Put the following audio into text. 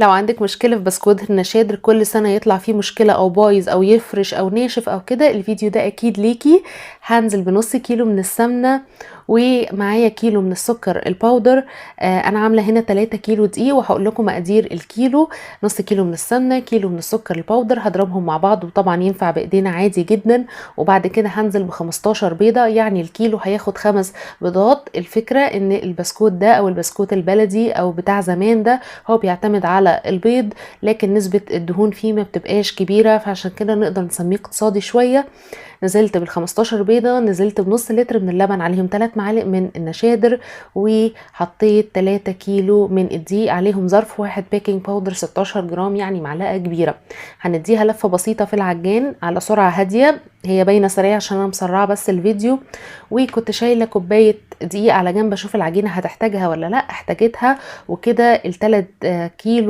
لو عندِك مشكلة في بسكوت النشادر كل سنة يطلع فيه مشكلة أو بايظ أو يفرش أو ناشف أو كده، الفيديو ده أكيد ليكِ. هانزل بنُص كيلو من السمنة، ومعايا كيلو من السكر الباودر. أنا عاملة هنا 3 كيلو دقيق، وهاقول لكم مقادير الكيلو. نُص كيلو من السمنة، كيلو من السكر الباودر، هاضربهم مع بعض، وطبعًا ينفع بإيدينا عادي جدًا. وبعد كده هانزل ب15 بيضة، يعني الكيلو هياخد 5 بيضات. الفكرة إن البسكوت ده أو البسكوت البلدي أو بتاع زمان ده هو بيعتمد على البيض، لكن نسبة الدهون فيه ما بتبقاش كبيرة، فعشان كده نقدر نسميه اقتصادي شوية. نزلت بال15 بيضة، نزلت بنص لتر من اللبن، عليهم 3 معالق من النشادر، وحطيت 3 كيلو من الدقيق، عليهم ظرف واحد بيكنج باودر 16 جرام، يعني معلقة كبيرة. هنديها لفة بسيطة في العجان على سرعة هادية. هي باينة سريعة عشان انا مسرعة بس الفيديو. وكنت شايلة كوباية دقيق على جنب اشوف العجينة هتحتاجها ولا لا، احتاجتها. وكده ال3 كيلو